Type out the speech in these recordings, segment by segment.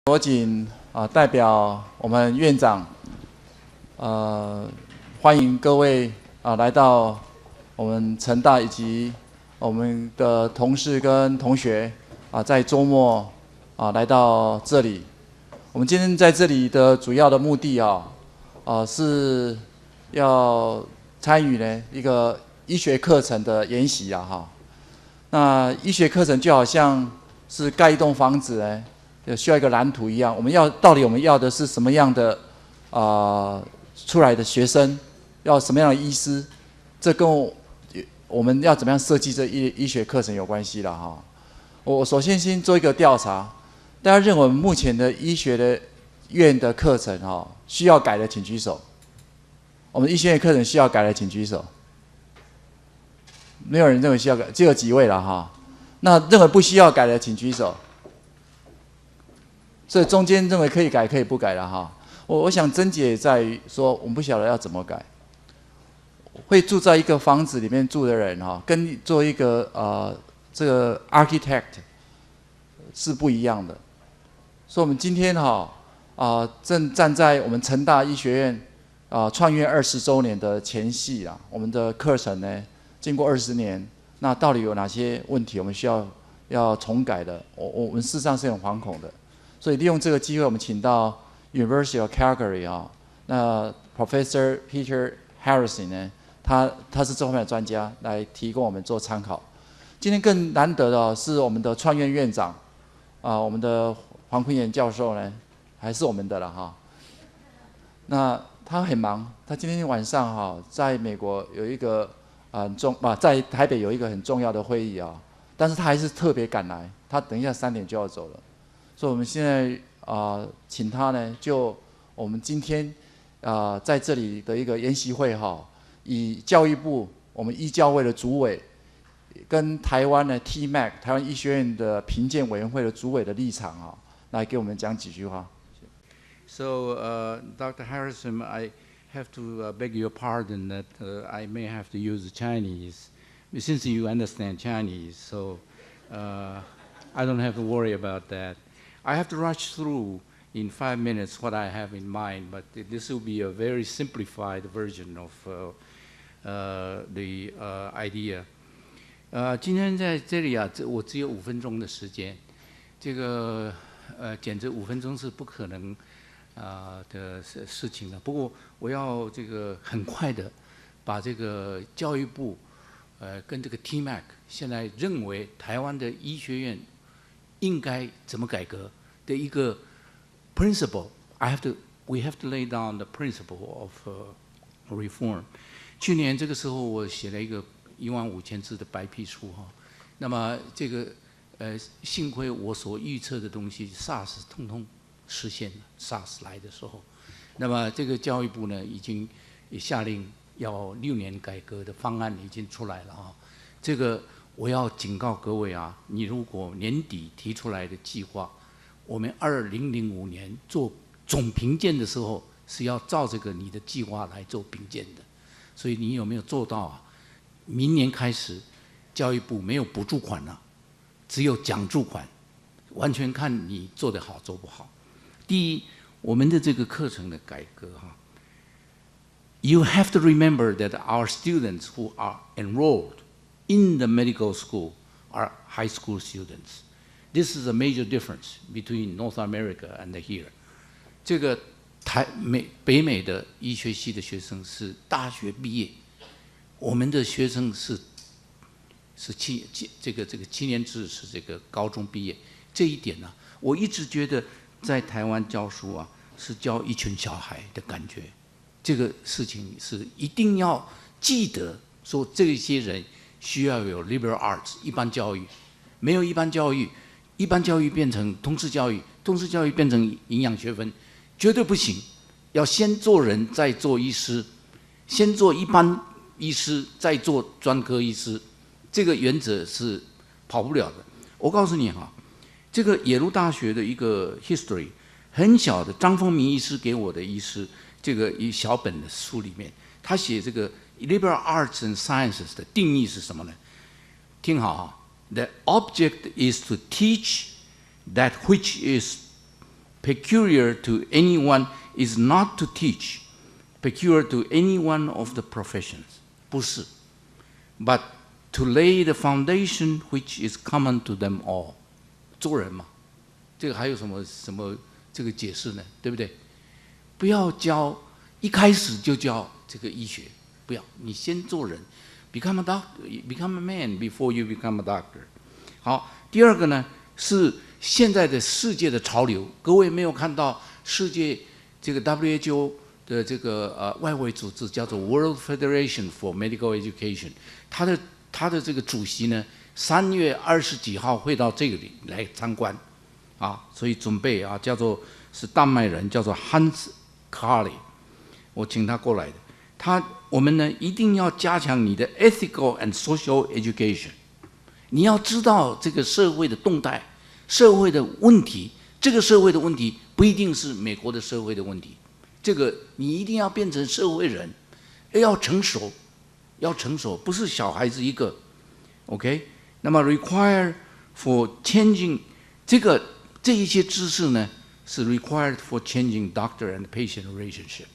我谨代表我们院长欢迎各位来到我们成大以及我们的同事跟同学在周末来到这里。我们今天在这里的主要的目的是要参与呢一个医学课程的研习那医学课程就好像是盖一栋房子呢，需要一个蓝图一样。到底我们要的是什么样的出来的学生，要什么样的医师，这跟我们要怎么样设计这医学课程有关系了哈。我首先先做一个调查，大家认为我们目前的医学的院的课程需要改的请举手。我们医学院课程需要改的请举手。没有人认为需要改，只有几位了哈。那认为不需要改的请举手。所以中间认为可以改可以不改了哈。我想症结在于说，我们不晓得要怎么改。会住在一个房子里面住的人跟做一个这个 architect 是不一样的。所以我们今天正站在我们成大医学院创院20周年的前夕我们的课程呢，经过20年，那到底有哪些问题我们需要重改的？我们事实上是很惶恐的，所以利用这个机会，我们请到 University of Calgary 那 Professor Peter Harasym 呢，他是这方面的专家，来提供我们做参考。今天更难得的是我们的创院院长我们的黄崑巖教授呢，还是我们的了哈。那他很忙，他今天晚上在美国有一个在台北有一个很重要的会议但是他还是特别赶来，他等一下3点就要走了，所以我们现在请他呢，就我们今天在这里的一个研习会以教育部我们医教会的主委跟台湾的 tmace 台湾医学院的评鉴委员会的主委的立场来给我们讲几句话。So, Dr. Harasym, I have to beg your pardon that I may have to use Chinese, since you understand Chinese, so I don't have to worry about that. I have to rush through in 5 minutes what I have in mind, but this will be a very simplified version of the idea. 今天在这里我只有5分钟的时间，这个简直5分钟是不可能的事情了。不过我要这个很快的把这个教育部跟这个 tmace 现在认为台湾的医学院应该怎么改革的一个 principle， we have to lay down the principle of reform。去年这个时候我写了一个15000字的白皮书那么这个幸亏我所预测的东西 SARS 通通实现了 SARS 来的时候，那么这个教育部呢也下令要6年改革的方案已经出来了这个我要警告各位你如果年底提出来的计划，我们2005年做总评鉴的时候是要照这个你的计划来做评鉴的，所以你有没有做到明年开始教育部没有补助款了，只有奖助款，完全看你做得好做不好。第一，我们的这个课程的改革You have to remember that our students who are enrolled in the medical school are high school students. This is a major difference between North America and here. 这个北美的医学系的学生是大学毕业，我们的学生是这个7年制是这个高中毕业。这一点我一直觉得在台湾教书是教一群小孩的感觉。这个事情是一定要记得说，这些人需要有 liberal arts 一般教育，没有一般教育，一般教育变成通识教育，通识教育变成营养学分，绝对不行。要先做人，再做医师，先做一般医师，再做专科医师，这个原则是跑不了的。我告诉你这个耶鲁大学的一个 history 很小的张丰明医师给我的医师。这个一小本的书里面，他写这个 liberal arts and sciences 的定义是什么呢？听好The object is to teach that which is peculiar to anyone is not to teach, peculiar to any one of the professions. 不是 but to lay the foundation which is common to them all. 做人嘛，这个还有什么这个解释呢？对不对？不要教一开始就教这个医学，不要，你先做人 ，become a doctor, become a man before you become a doctor. 好，第二个呢是现在的世界的潮流，各位没有看到世界这个 WHO 的这个外围组织叫做 World Federation for Medical Education， 它的这个主席呢，3月20几号会到这里来参观，啊，所以准备啊，叫做是丹麦人，叫做 Harasym， 我请他过来的。我们呢一定要加强你的 ethical and social education， 你要知道这个社会的动态、社会的问题，这个社会的问题不一定是美国的社会的问题，这个你一定要变成社会人，要成熟，不是小孩子一个 ，OK？ 那么 require for changing 这一些知识呢，是 required for changing doctor and patient relationship。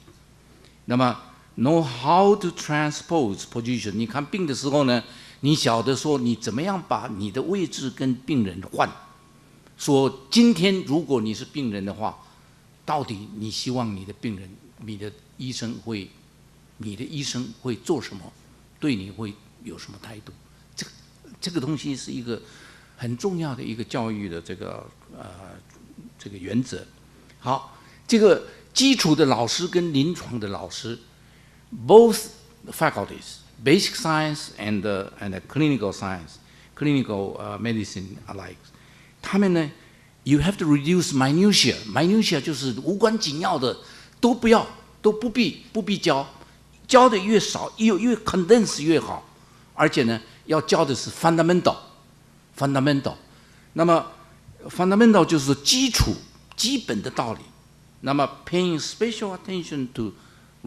那么 know how to transpose position， 你看病的时候呢，你晓得说你怎么样把你的位置跟病人换。说今天如果你是病人的话，到底你希望你的病人、你的医生会做什么？对你会有什么态度？这个东西是一个很重要的一个教育的这个原则。好，这个基础的老师跟临床的老师 ，both faculties, basic science and clinical science, clinical medicine alike， 他们呢 ，you have to reduce minutia， minutia 就是无关紧要的都不要，都不必教，教的越少，越 condense 越好，而且呢。要教的是 fundamental， 那么 fundamental 就是说基本的道理。那么 paying special attention to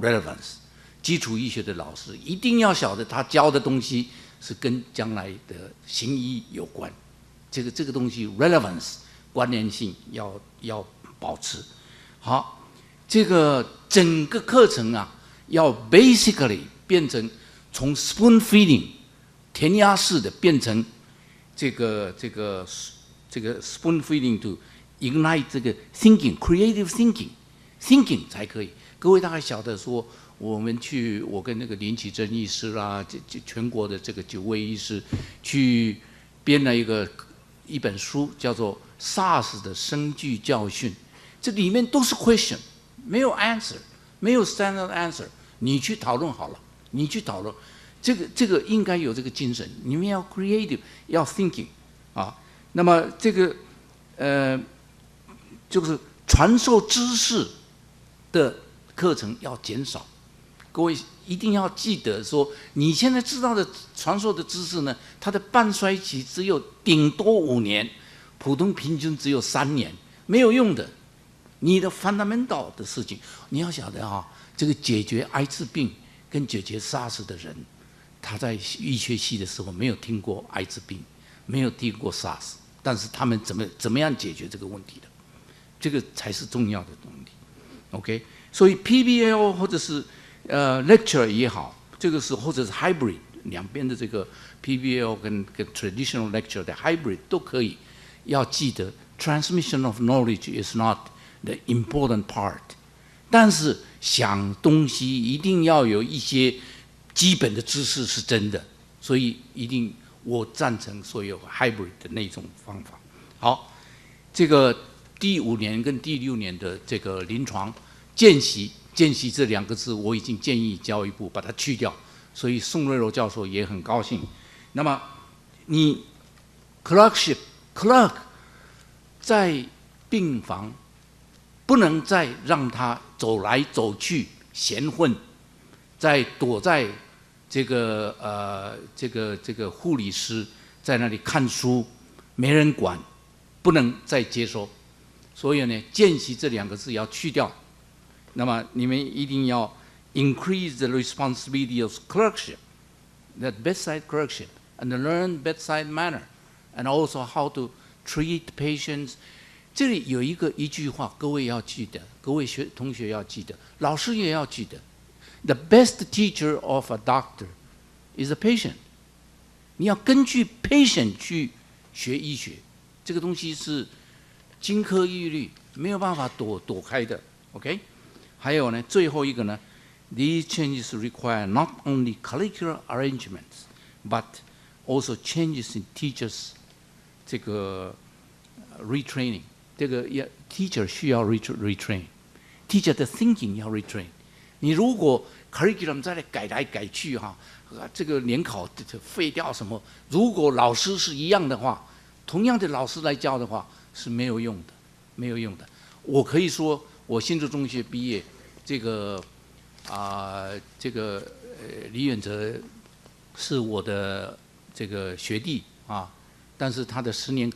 relevance， 基础医学的老师一定要晓得他教的东西是跟将来的行医有关。这个东西 relevance 关联性要保持。好，这个整个课程啊，要 basically 变成从 spoon feeding。填鸭式的变成这个 spoon feeding to ignite 这个 creative thinking 才可以。各位大概晓得说，我跟那个林其和医师啦，全国的这个9位医师去编了一本书，叫做 SARS 的生句教训。这里面都是 question， 没有 answer， 没有 standard answer， 你去讨论好了，你去讨论。这个应该有这个精神，你们要 creative， 要 thinking 啊。那么这个就是传授知识的课程要减少。各位一定要记得说，你现在知道的传授的知识呢，它的半衰期只有顶多5年，普通平均只有3年，没有用的。你的 fundamental 的事情，你要晓得啊，这个解决艾滋病跟解决 SARS 的人。他在医学系的时候没有听过艾滋病，没有听过 SARS， 但是他们怎么样解决这个问题的？这个才是重要的东西。OK， 所以 PBL 或者是lecture 也好，这个是或者是 hybrid 两边的这个 PBL 跟 traditional lecture 的 hybrid 都可以。要记得 transmission of knowledge is not the important part， 但是想东西一定要有一些。基本的知识是真的，所以一定我赞成所有 hybrid 的那种方法。好，这个第5年跟第6年的这个临床见习这2个字，我已经建议教育部把它去掉，所以宋瑞柔教授也很高兴。那么你 clerk 在病房不能再让他走来走去闲混，再躲在这个护理师在那里看书，没人管，不能再接收。所以呢，见习这2个字要去掉。那么你们一定要 increase the responsibility of clerkship, that bedside clerkship, and learn bedside manner, and also how to treat patients。这里有一句话，各位要记得，各位同学要记得，老师也要记得。The best teacher of a doctor is a patient。你要根据 patient 去学医学，这个东西是金科玉律，没有办法躲开的。OK？ 还有呢，最后一个呢 ，these changes require not only curricular arrangements, but also changes in teachers 这个 retraining。这个teacher 需要 retrain，teacher 的 thinking 要 retrain。你如果 curriculum 再来改来改去哈，这个联考废掉什么？如果老师是一样的话，同样的老师来教的话是没有用的，没有用的。我可以说，我新竹中学毕业，这个李远哲是我的这个学弟啊，但是他的10年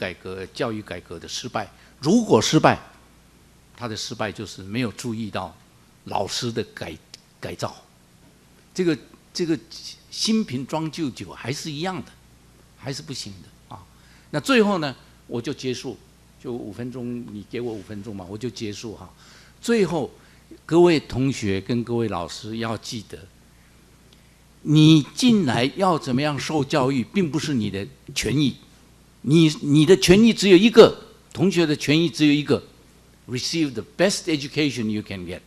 教育改革的失败。如果失败，他的失败就是没有注意到老师的改造，这个新瓶装旧酒还是一样的，还是不行的啊。那最后呢，我就结束，就5分钟，你给我5分钟嘛，我就结束哈。最后，各位同学跟各位老师要记得，你进来要怎么样受教育，并不是你的权益，你的权益只有一个。同学的权益只有一个 ，receive the best education you can get。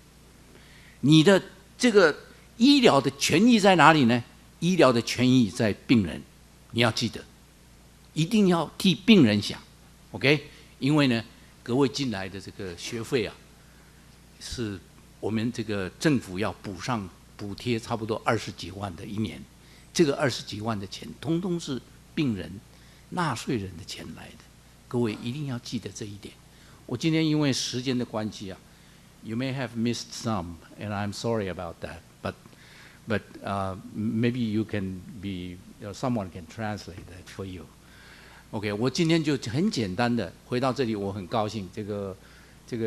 你的这个医疗的权益在哪里呢？医疗的权益在病人，你要记得，一定要替病人想 ，OK？ 因为呢，各位进来的这个学费啊，是我们这个政府要补贴差不多20几万的一年，这个20几万的钱，通通是病人、纳税人的钱来的。各位一定要记得这一点。我今天因为时间的关系啊 ，you may have missed some, and I'm sorry about that. But maybe you can be, someone can translate that for you. OK， 我今天就很简单的回到这里，我很高兴。这个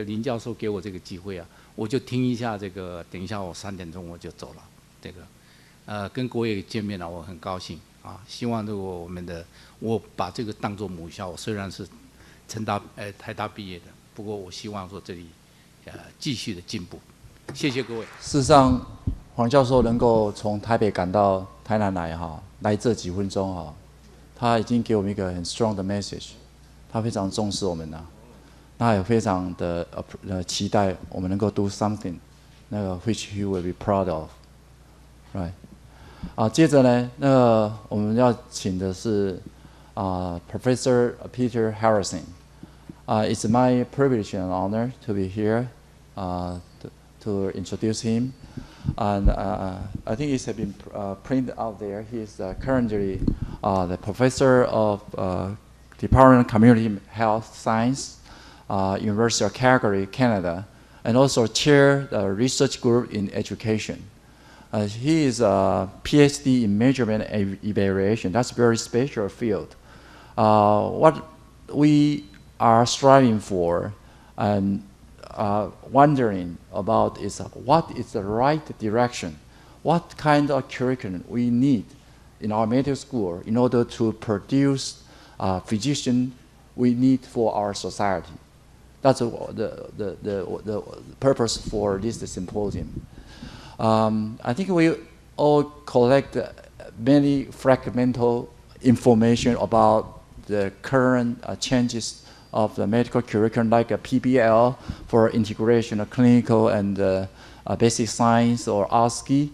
林教授给我这个机会啊，我就听一下这个。等一下我3点钟我就走了。这个跟各位见面了，我很高兴。啊，希望如果我把这个当作母校，我虽然是台大毕业的，不过我希望说这里继续的进步。谢谢各位。事实上，黄教授能够从台北赶到台南来这几分钟他已经给我们一个很 strong 的 message， 他非常重视我们他也非常的期待我们能够 do something， 那个 which he will be proud of，right？接着呢，我们要请的是Professor Peter Harasym。It's my privilege and honor to be here to introduce him. And I think it has been printed out there. He is currently the professor of Department of Community Health Science, University of Calgary, Canada, and also chair the research group in education. He is a PhD in measurement and evaluation. That's a very special field. What we are striving for and wondering about is what is the right direction, what kind of curriculum we need in our medical school in order to produce physicians we need for our society. That's the purpose for this symposium. I think we all collect many fragmental information about the current changes of the medical curriculum, like a PBL for integration of clinical and basic science, or OSCE.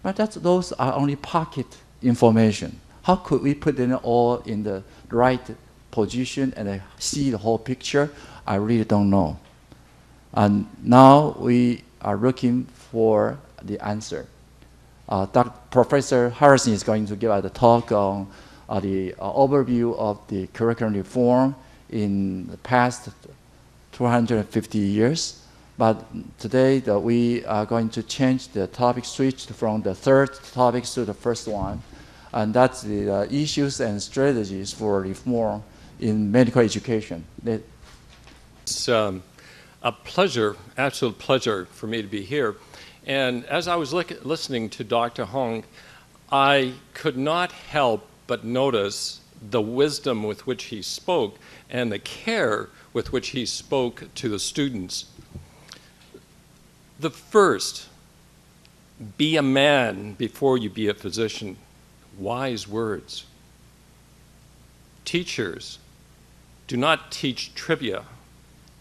But those are only pocket information. How could we put them all in the right position and see the whole picture? I really don't know. And now we are looking for the answer. Professor Harasym is going to give us a talk on the overview of the curriculum reform in the past 250 years. But today we are going to change the topic, switch from the third topic to the first one, and that's the issues and strategies for reform in medical education. It's a pleasure, absolute pleasure for me to be here. And as I was listening to Dr. Hong, I could not help but notice the wisdom with which he spoke and the care with which he spoke to the students. The first, be a man before you be a physician. Wise words. Teachers, do not teach trivia.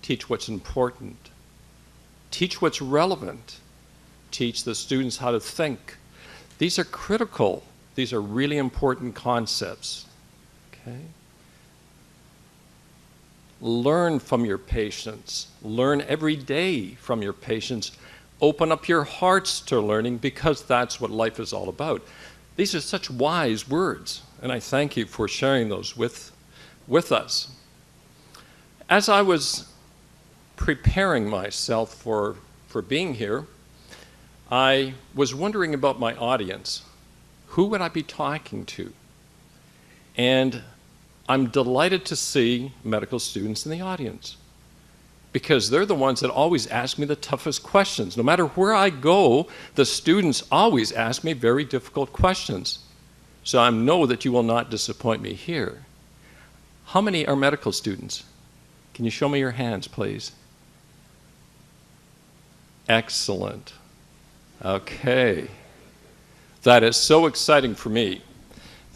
Teach what's important. Teach what's relevant. Teach the students how to think. These are critical. These are really important concepts. Okay? Learn from your patients. Learn every day from your patients. Open up your hearts to learning, because that's what life is all about. These are such wise words, and I thank you for sharing those with us. As I was preparing myself for being here, I was wondering about my audience. Who would I be talking to? And I'm delighted to see medical students in the audience, because they're the ones that always ask me the toughest questions. No matter where I go, the students always ask me very difficult questions. So I know that you will not disappoint me here. How many are medical students? Can you show me your hands, please? Excellent. Okay. That is so exciting for me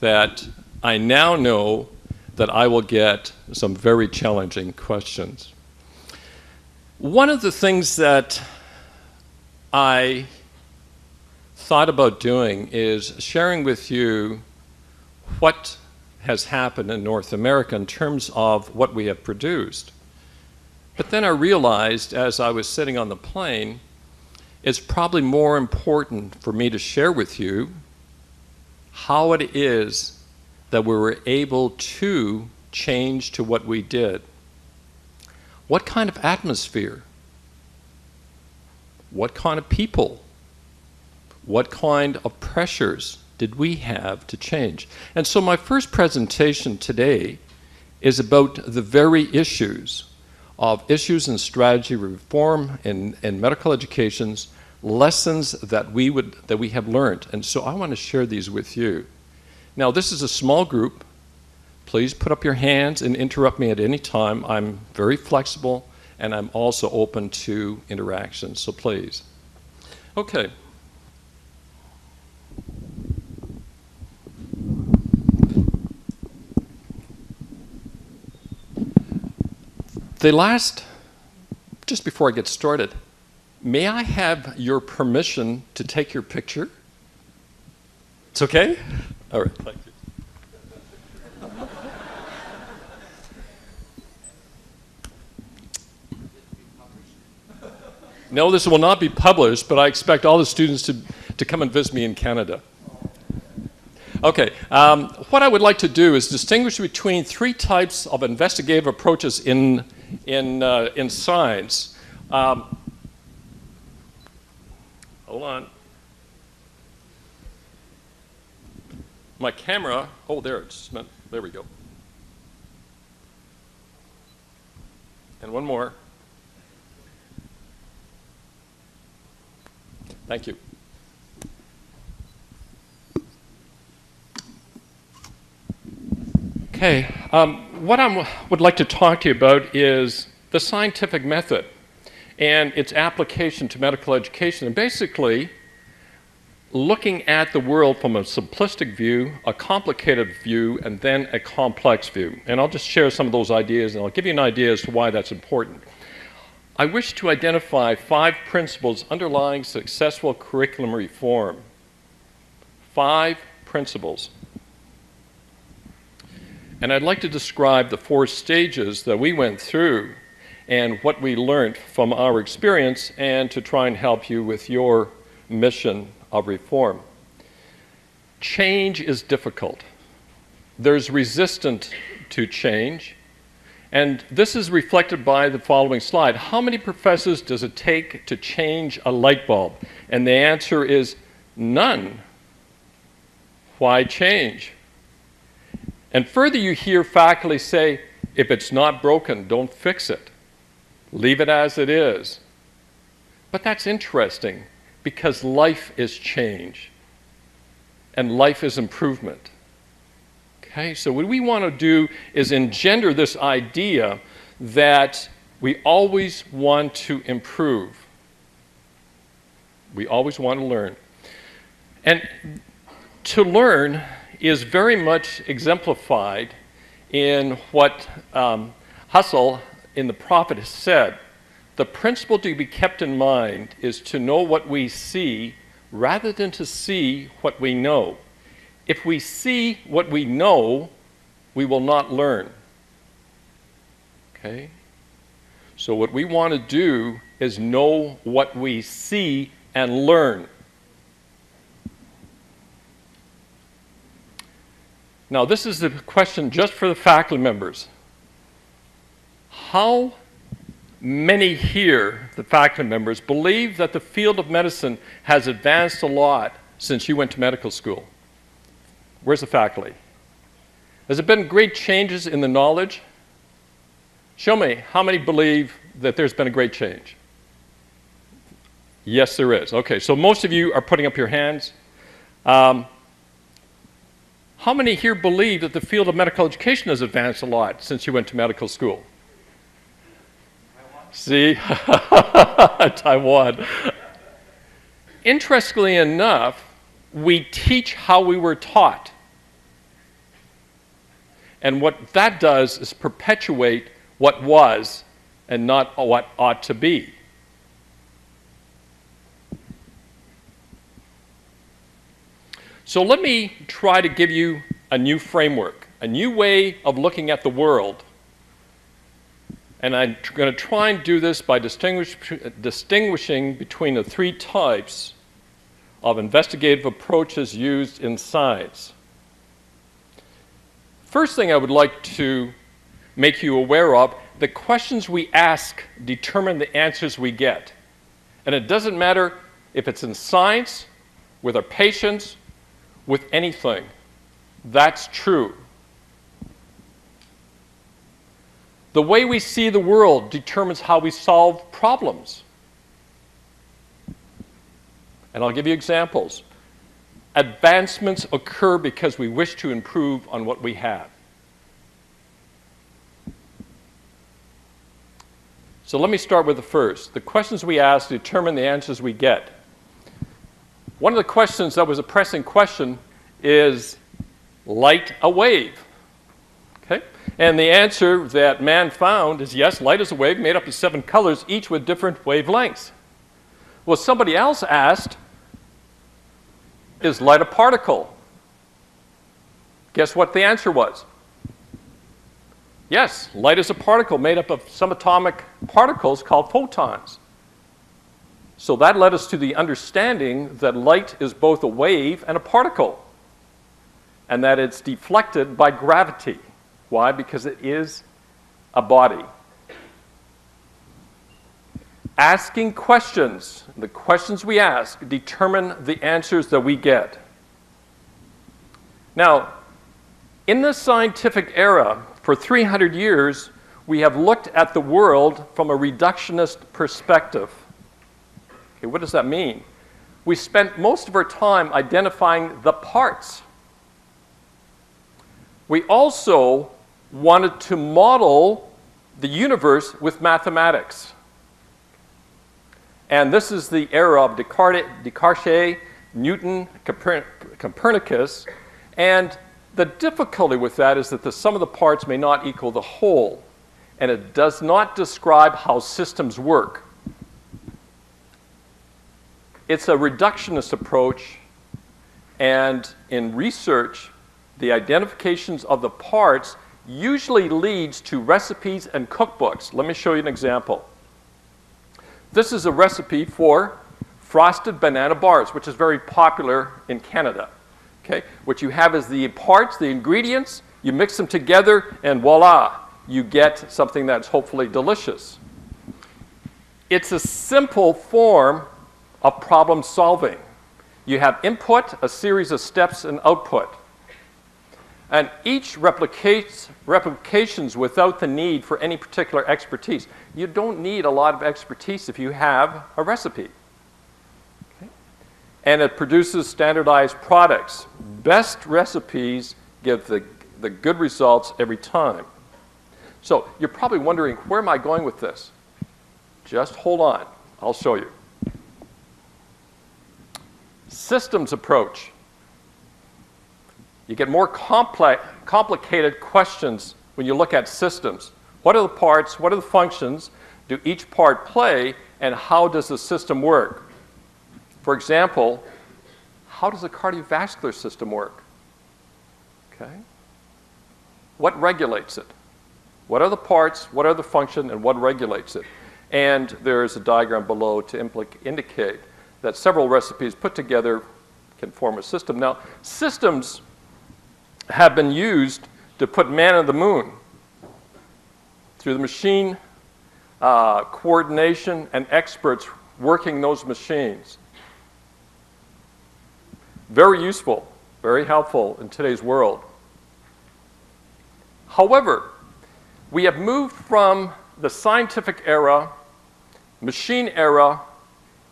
that I now know that I will get some very challenging questions. One of the things that I thought about doing is sharing with you what has happened in North America in terms of what we have produced. But then I realized, as I was sitting on the plane, it's probably more important for me to share with you how it is that we were able to change to what we did. What kind of atmosphere? What kind of people? What kind of pressures did we have to change? And so my first presentation today is about the very issues in strategy reform in medical educations, lessons that we have learned. And so I want to share these with you. Now, this is a small group. Please put up your hands and interrupt me at any time. I'm very flexible, and I'm also open to interaction, so please. Okay. Just before I get started, may I have your permission to take your picture? It's okay? All right, thank you. No, this will not be published, but I expect all the students to come and visit me in Canada. Okay, what I would like to do is distinguish between three types of investigative approaches in science. Hold on. My camera, oh, there we go. And one more. Thank you. Okay, what I would like to talk to you about is the scientific method and its application to medical education, and basically looking at the world from a simplistic view, a complicated view, and then a complex view. And I'll just share some of those ideas, and I'll give you an idea as to why that's important. I wish to identify 5 principles underlying successful curriculum reform. 5 principles. And I'd like to describe the 4 stages that we went through and what we learned from our experience, and to try and help you with your mission of reform. Change is difficult. There's resistance to change. And this is reflected by the following slide. How many professors does it take to change a light bulb? And the answer is none. Why change? And further, you hear faculty say, if it's not broken, don't fix it. Leave it as it is. But that's interesting, because life is change, and life is improvement. Okay, so what we want to do is engender this idea that we always want to improve. We always want to learn. And to learn is very much exemplified in what Husserl in The Prophet has said. The principle to be kept in mind is to know what we see rather than to see what we know. If we see what we know, we will not learn. Okay? So what we want to do is know what we see and learn. Now, this is the question just for the faculty members. How many here, the faculty members, believe that the field of medicine has advanced a lot since you went to medical school? Where's the faculty? Has there been great changes in the knowledge? Show me how many believe that there's been a great change. Yes, there is. Okay, so most of you are putting up your hands. How many here believe that the field of medical education has advanced a lot since you went to medical school? See? Taiwan. Interestingly enough, we teach how we were taught. And what that does is perpetuate what was and not what ought to be. So let me try to give you a new framework, a new way of looking at the world. And I'm going to try and do this by distinguishing between the three types of investigative approaches used in science. First thing I would like to make you aware of, the questions we ask determine the answers we get. And it doesn't matter if it's in science, with our patients, with anything. That's true. The way we see the world determines how we solve problems. And I'll give you examples. Advancements occur because we wish to improve on what we have. So let me start with the first. The questions we ask determine the answers we get. One of the questions that was a pressing question is light a wave? Okay? And the answer that man found is yes, light is a wave made up of 7 colors, each with different wavelengths. Well, somebody else asked, is light a particle? Guess what the answer was? Yes, light is a particle made up of subatomic particles called photons. So that led us to the understanding that light is both a wave and a particle, and that it's deflected by gravity. Why? Because it is a body. Asking questions, the questions we ask, determine the answers that we get. Now, in the scientific era, for 300 years, we have looked at the world from a reductionist perspective. Okay, what does that mean? We spent most of our time identifying the parts. We also wanted to model the universe with mathematics. And this is the era of Descartes, Newton, Copernicus, and the difficulty with that is that the sum of the parts may not equal the whole, and it does not describe how systems work. It's a reductionist approach, and in research, the identifications of the parts usually leads to recipes and cookbooks. Let me show you an example. This is a recipe for frosted banana bars, which is very popular in Canada. Okay? What you have is the parts, the ingredients, you mix them together, and voila, you get something that's hopefully delicious. It's a simple form of problem solving. You have input, a series of steps, and output. And each replications without the need for any particular expertise. You don't need a lot of expertise if you have a recipe. Okay? And it produces standardized products. Best recipes give the good results every time. So you're probably wondering, where am I going with this? Just hold on. I'll show you. Systems approach. You get more complicated questions when you look at systems. What are the parts? What are the functions? Do each part play? And how does the system work? For example, how does the cardiovascular system work? Okay. What regulates it? What are the parts? What are the function? And what regulates it? And there is a diagram below to indicate that several recipes put together can form a system. Now, systems have been used to put man on the moon through the machine coordination and experts working those machines. Very useful, very helpful in today's world. However, we have moved from the scientific era, machine era,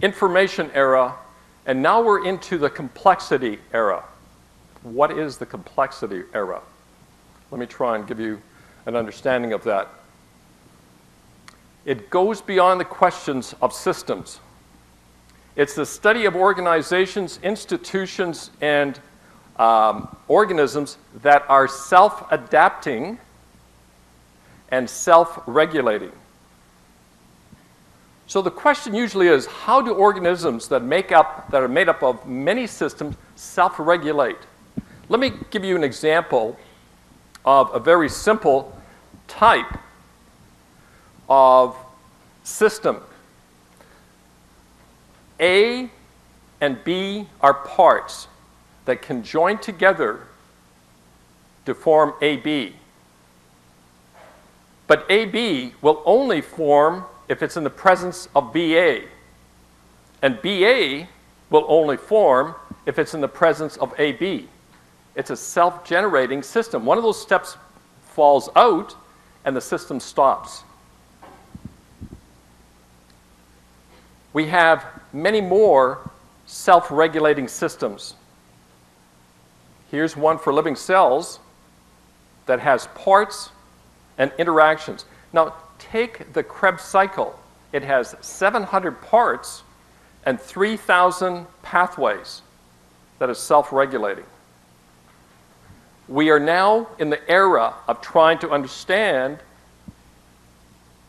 information era, and now we're into the complexity era. What is the complexity era? Let me try and give you an understanding of that. It goes beyond the questions of systems. It's the study of organizations, institutions, and organisms that are self-adapting and self-regulating. So the question usually is, how do organisms that are made up of many systems self-regulate? Let me give you an example of a very simple type of system. A and B are parts that can join together to form AB. But AB will only form if it's in the presence of BA. And BA will only form if it's in the presence of AB. It's a self-generating system. One of those steps falls out and the system stops. We have many more self-regulating systems. Here's one for living cells that has parts and interactions. Now, take the Krebs cycle. It has 700 parts and 3,000 pathways that is self-regulating. We are now in the era of trying to understand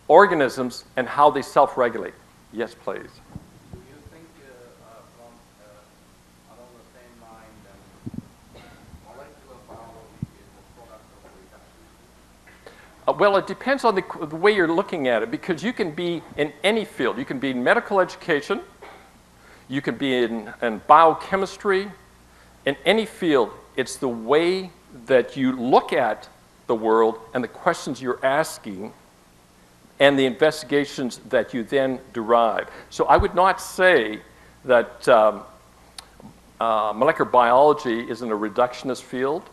organisms and how they self-regulate. Yes, please. Do you think along the same line that molecular biology is a product of reduction? Well, it depends on the way you're looking at it, because you can be in any field. You can be in medical education. You can be in biochemistry. In any field, it's the way that you look at the world and the questions you're asking and the investigations that you then derive. So I would not say that molecular biology is in a reductionist field,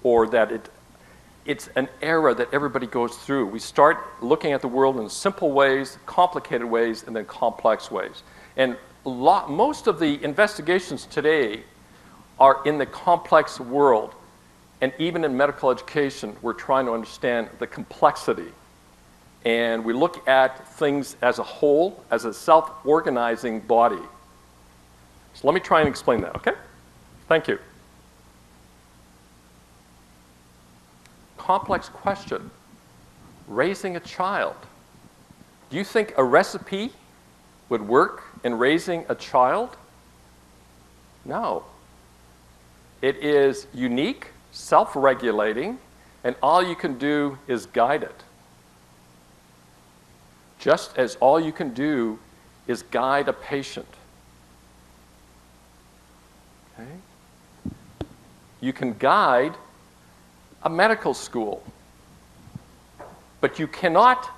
or that it's an era that everybody goes through. We start looking at the world in simple ways, complicated ways, and then complex ways. And most of the investigations today are in the complex world. And even in medical education, we're trying to understand the complexity. And we look at things as a whole, as a self-organizing body. So let me try and explain that, okay? Thank you. Complex question. Raising a child. Do you think a recipe would work in raising a child? No. It is unique, self-regulating, and all you can do is guide it. Just as all you can do is guide a patient. Okay? You can guide a medical school, but you cannot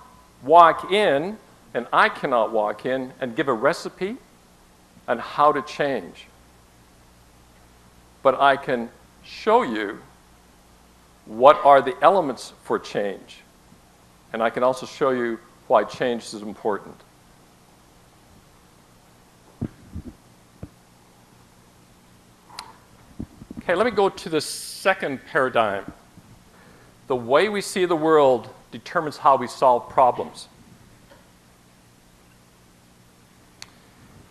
walk in, and I cannot walk in and give a recipe on how to change. But I can show you what are the elements for change. And I can also show you why change is important. Okay, let me go to the second paradigm. The way we see the world determines how we solve problems.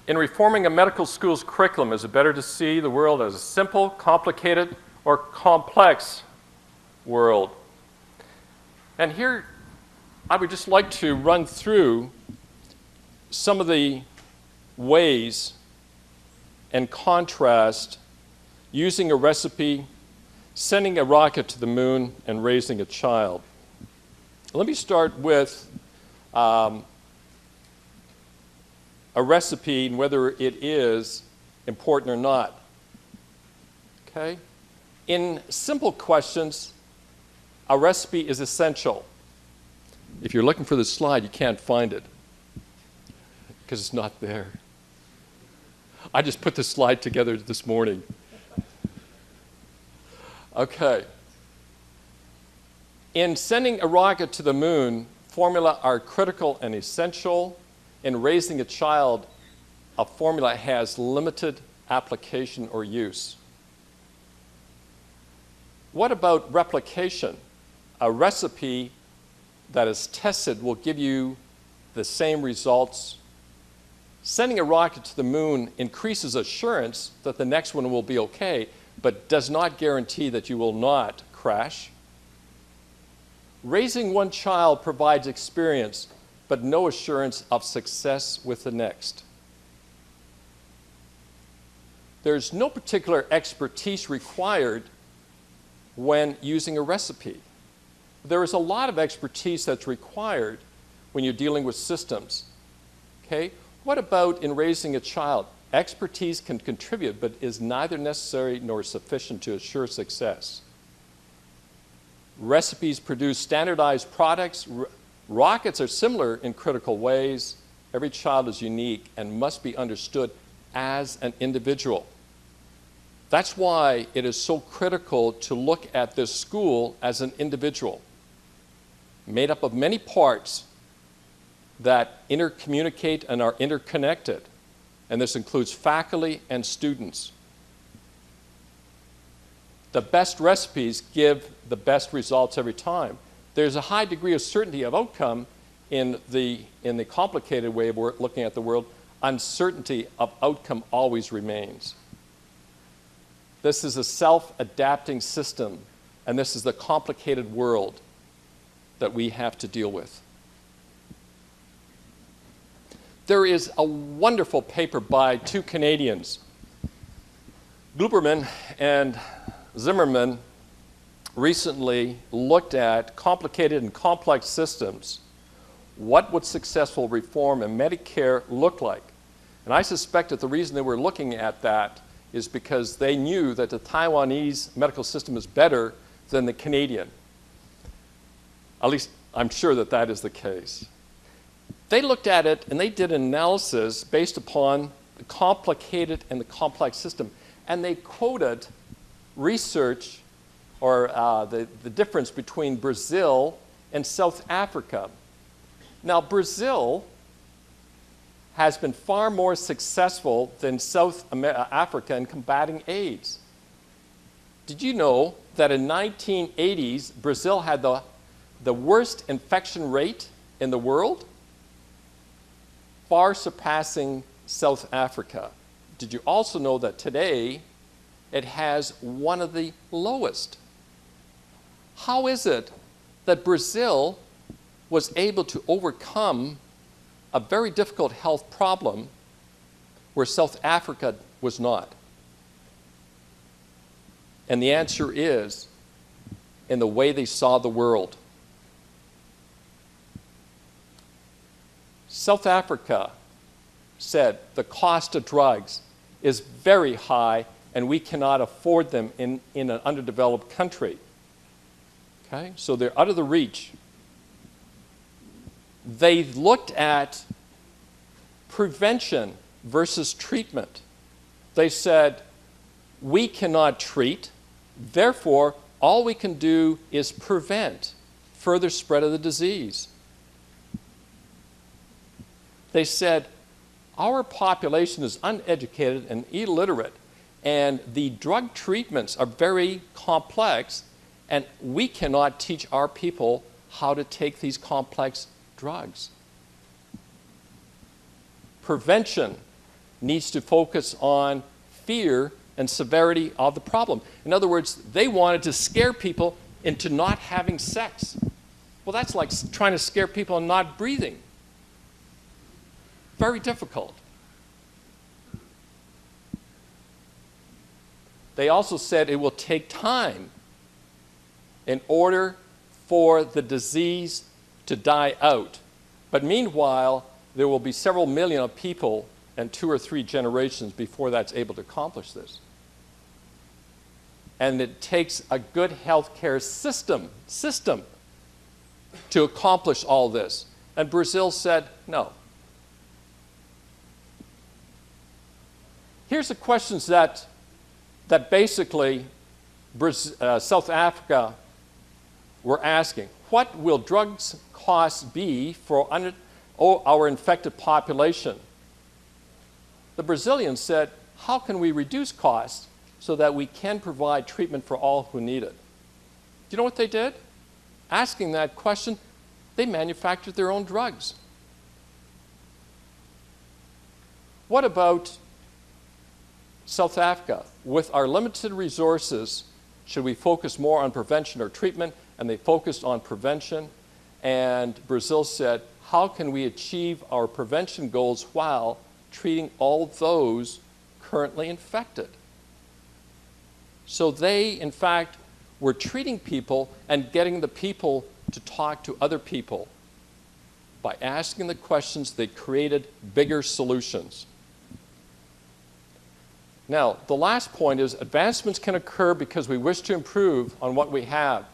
In reforming a medical school's curriculum, is it better to see the world as a simple, complicated, or complex world? And here, I would just like to run through some of the ways and contrast using a recipe, sending a rocket to the moon, and raising a child. Let me start with a recipe and whether it is important or not. Okay? In simple questions, a recipe is essential. If you're looking for the slide, you can't find it because it's not there. I just put the slide together this morning. Okay. In sending a rocket to the moon, formula are critical and essential. In raising a child, a formula has limited application or use. What about replication? A recipe that is tested will give you the same results. Sending a rocket to the moon increases assurance that the next one will be okay, but does not guarantee that you will not crash. Raising one child provides experience, but no assurance of success with the next. There's no particular expertise required when using a recipe. There is a lot of expertise that's required when you're dealing with systems. Okay? What about in raising a child? Expertise can contribute, but is neither necessary nor sufficient to assure success. Recipes produce standardized products. Rockets are similar in critical ways. Every child is unique and must be understood as an individual. That's why it is so critical to look at this school as an individual, made up of many parts that intercommunicate and are interconnected. And this includes faculty and students. The best recipes give the best results every time. There's a high degree of certainty of outcome in the complicated way of looking at the world. Uncertainty of outcome always remains. This is a self-adapting system, and this is the complicated world that we have to deal with. There is a wonderful paper by two Canadians, Gluberman and Zimmerman, recently looked at complicated and complex systems. What would successful reform in Medicare look like? And I suspect that the reason they were looking at that is because they knew that the Taiwanese medical system is better than the Canadian. At least I'm sure that that is the case. They looked at it and they did an analysis based upon the complicated and the complex system. And they quoted research or the difference between Brazil and South Africa. Now, Brazil has been far more successful than South Africa in combating AIDS. Did you know that in 1980s, Brazil had the worst infection rate in the world, far surpassing South Africa? Did you also know that today it has one of the lowest? How is it that Brazil was able to overcome a very difficult health problem where South Africa was not? And the answer is in the way they saw the world. South Africa said the cost of drugs is very high and we cannot afford them in an underdeveloped country. Okay? So they're out of the reach. They looked at prevention versus treatment. They said, we cannot treat, therefore, all we can do is prevent further spread of the disease. They said, our population is uneducated and illiterate, and the drug treatments are very complex, and we cannot teach our people how to take these complex drugs. Prevention needs to focus on fear and severity of the problem. In other words, they wanted to scare people into not having sex. Well, that's like trying to scare people into not breathing. Very difficult. They also said it will take time in order for the disease to die out. But meanwhile, there will be several million of people and 2 or 3 generations before that's able to accomplish this. And it takes a good healthcare system to accomplish all this. And Brazil said no. Here's the questions that basically South Africa were asking. What will drugs costs be for our infected population? The Brazilians said, how can we reduce costs so that we can provide treatment for all who need it? Do you know what they did? Asking that question, they manufactured their own drugs. What about South Africa? With our limited resources, should we focus more on prevention or treatment? And they focused on prevention. And Brazil said, how can we achieve our prevention goals while treating all those currently infected? So they, in fact, were treating people and getting the people to talk to other people. By asking the questions, they created bigger solutions. Now, the last point is advancements can occur because we wish to improve on what we have.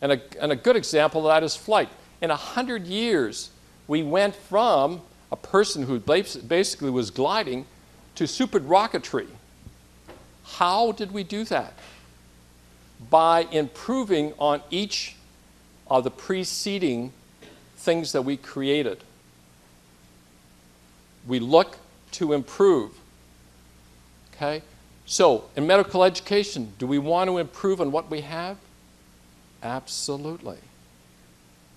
And a good example of that is flight. In 100 years, we went from a person who basically was gliding to super rocketry. How did we do that? By improving on each of the preceding things that we created. We look to improve. Okay? So, in medical education, do we want to improve on what we have? Absolutely.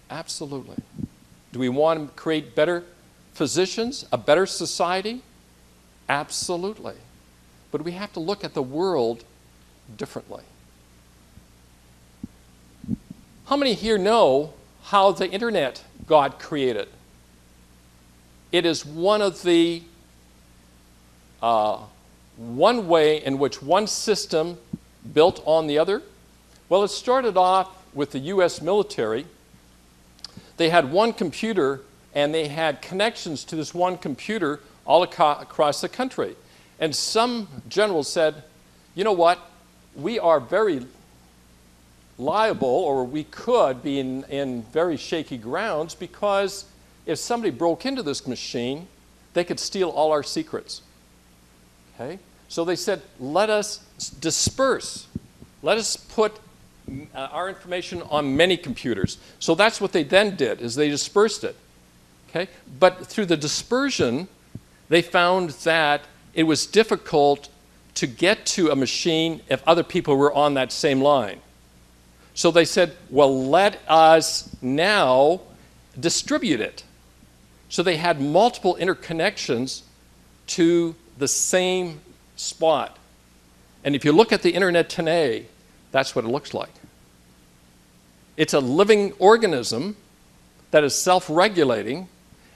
Absolutely. Do we want to create better physicians, a better society? Absolutely. But we have to look at the world differently. How many here know how the internet got created? It is one of the one way in which one system built on the other. Well, it started off with the US military. They had one computer and they had connections to this one computer all across the country. And some generals said, you know what, we are very liable, or we could be in very shaky grounds, because if somebody broke into this machine, they could steal all our secrets. Okay? So they said, let us disperse. Let us put our information on many computers. So that's what they then did, is they dispersed it. Okay? But through the dispersion, they found that it was difficult to get to a machine if other people were on that same line. So they said, well, let us now distribute it. So they had multiple interconnections to the same spot. And if you look at the internet today, that's what it looks like. It's a living organism that is self-regulating,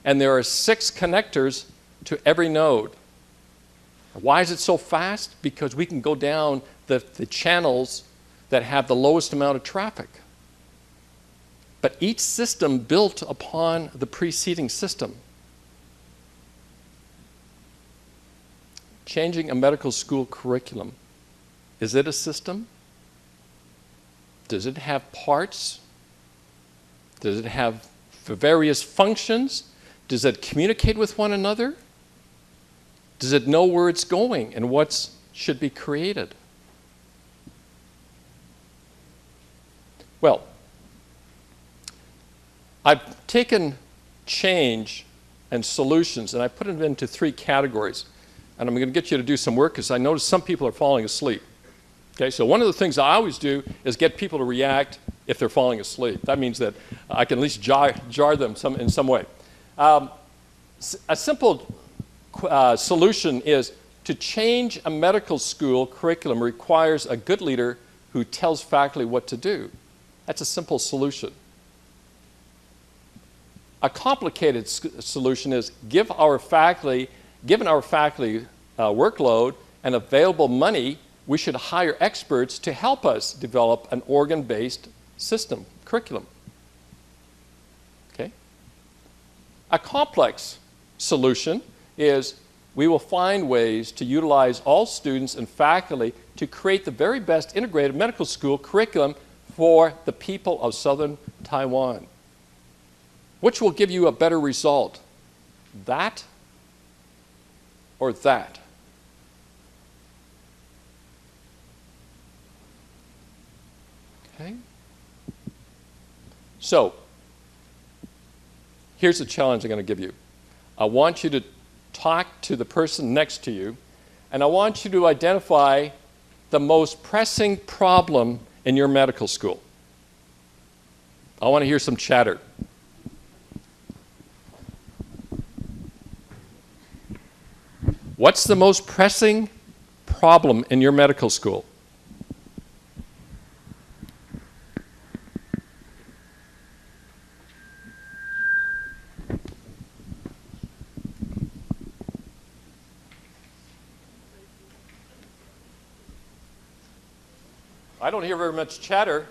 and there are 6 connectors to every node. Why is it so fast? Because we can go down the channels that have the lowest amount of traffic. But each system built upon the preceding system. Changing a medical school curriculum. Is it a system? Does it have parts? Does it have various functions? Does it communicate with one another? Does it know where it's going and what should be created? Well, I've taken change and solutions and I put them into 3 categories. And I'm going to get you to do some work because I notice some people are falling asleep. Okay, so one of the things I always do is get people to react if they're falling asleep. That means that I can at least jar them in some way. A simple solution is to change a medical school curriculum requires a good leader who tells faculty what to do. That's a simple solution. A complicated solution is given our faculty workload and available money, we should hire experts to help us develop an organ-based system, curriculum. Okay? A complex solution is we will find ways to utilize all students and faculty to create the very best integrated medical school curriculum for the people of Southern Taiwan. Which will give you a better result? That or that? Okay? So, here's the challenge I'm going to give you. I want you to talk to the person next to you, and I want you to identify the most pressing problem in your medical school. I want to hear some chatter. What's the most pressing problem in your medical school? I don't hear very much chatter.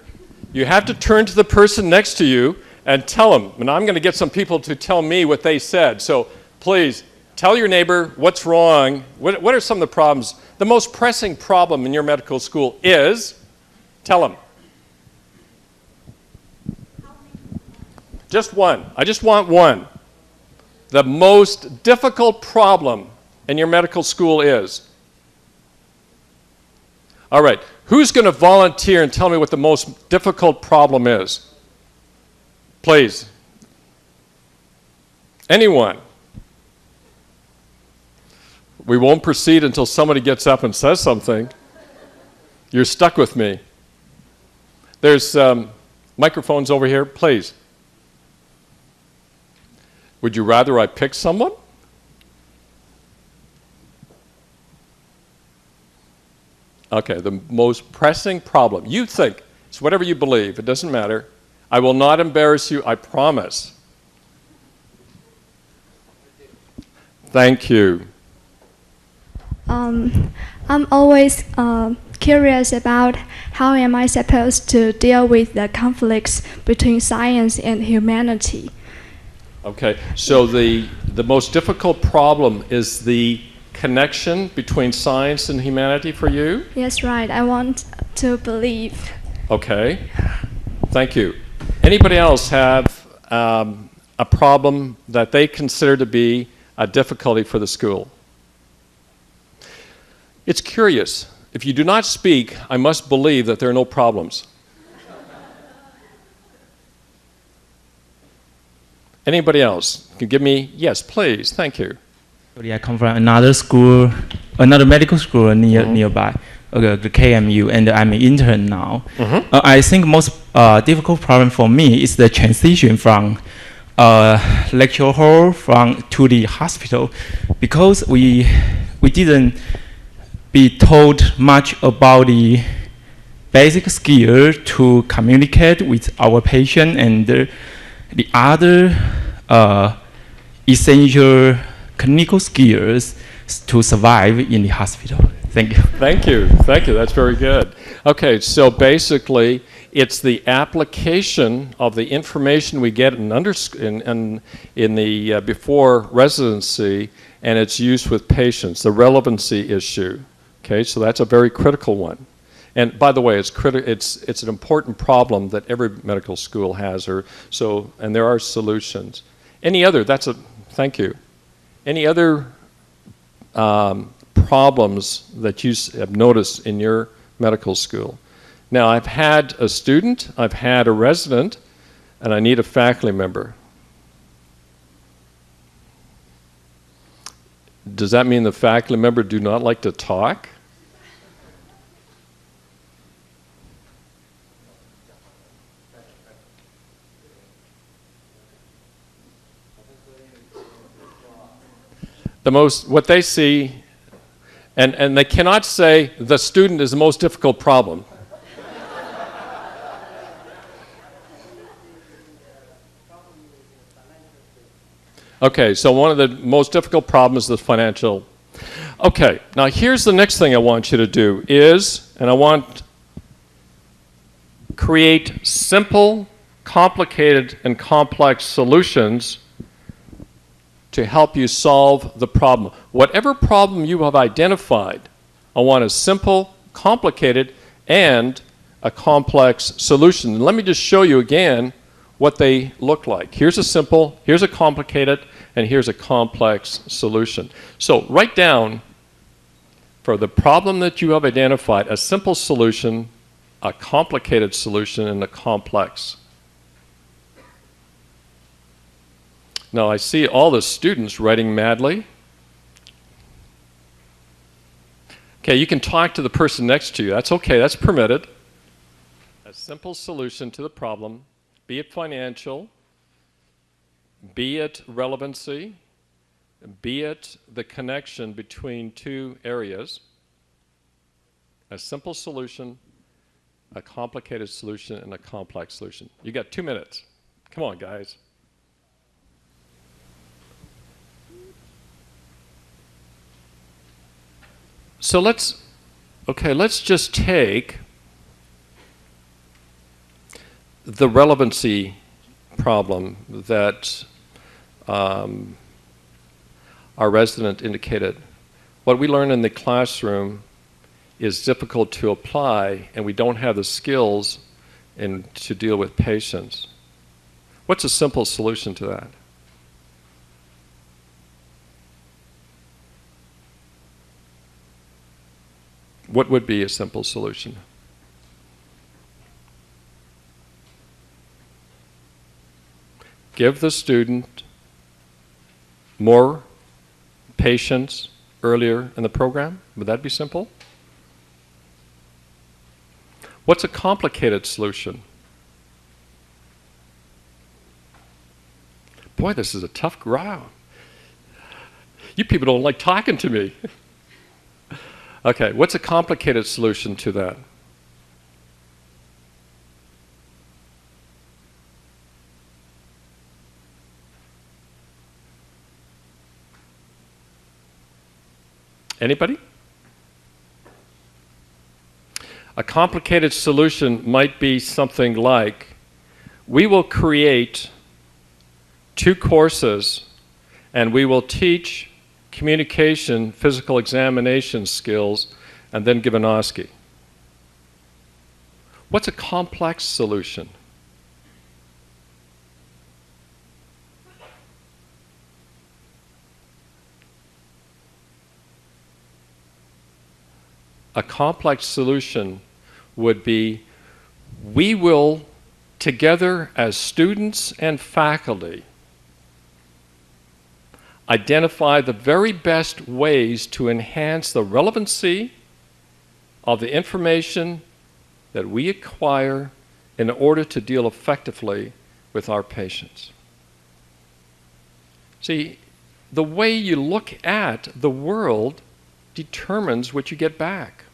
You have to turn to the person next to you and tell them. And I'm going to get some people to tell me what they said. So please, tell your neighbor what's wrong. What are some of the problems? The most pressing problem in your medical school is, tell them. Just one. I just want one. The most difficult problem in your medical school is. All right. Who's going to volunteer and tell me what the most difficult problem is? Please. Anyone? We won't proceed until somebody gets up and says something. You're stuck with me. There's microphones over here, please. Would you rather I pick someone? Okay, the most pressing problem. You think, it's whatever you believe, it doesn't matter. I will not embarrass you, I promise. Thank you. I'm always curious about how am I supposed to deal with the conflicts between science and humanity. Okay, so the most difficult problem is the connection between science and humanity for you? Yes, right. I want to believe. Okay, thank you. Anybody else have a problem that they consider to be a difficulty for the school? It's curious. If you do not speak, I must believe that there are no problems. Anybody else? Can give me, yes, please, thank you. I come from another school, another medical school nearby, the KMU, and I'm an intern now. I think most difficult problem for me is the transition from lecture hall to the hospital, because we didn't be told much about the basic skill to communicate with our patient and the other essential clinical skills to survive in the hospital. Thank you. Thank you. Thank you. That's very good. Okay, so basically, it's the application of the information we get in the before residency and its use with patients, the relevancy issue. Okay, so that's a very critical one. And by the way, it's an important problem that every medical school has, and there are solutions. Any other? Thank you. Any other problems that you have noticed in your medical school? Now, I've had a student, I've had a resident, and I need a faculty member. Does that mean the faculty member do not like to talk? what they see, and they cannot say the student is the most difficult problem. Okay, so one of the most difficult problems is the financial. Okay, now here's the next thing I want you to do is, and I want create simple, complicated, and complex solutions to help you solve the problem. Whatever problem you have identified, I want a simple, complicated, and a complex solution. And let me just show you again what they look like. Here's a simple, here's a complicated, and here's a complex solution. So write down, for the problem that you have identified, a simple solution, a complicated solution, and a complex. Now I see all the students writing madly. Okay, you can talk to the person next to you. That's okay, that's permitted. A simple solution to the problem, be it financial, be it relevancy, be it the connection between two areas. A simple solution, a complicated solution, and a complex solution. You got 2 minutes. Come on, guys. So let's just take the relevancy problem that our resident indicated. What we learn in the classroom is difficult to apply, and we don't have the skills to deal with patients. What's a simple solution to that? What would be a simple solution? Give the student more patience earlier in the program? Would that be simple? What's a complicated solution? Boy, this is a tough ground. You people don't like talking to me. Okay, what's a complicated solution to that? Anybody? A complicated solution might be something like, we will create 2 courses and we will teach communication, physical examination skills, and then give an OSCE. What's a complex solution? A complex solution would be, we will, together as students and faculty, identify the very best ways to enhance the relevancy of the information that we acquire in order to deal effectively with our patients. See, the way you look at the world determines what you get back.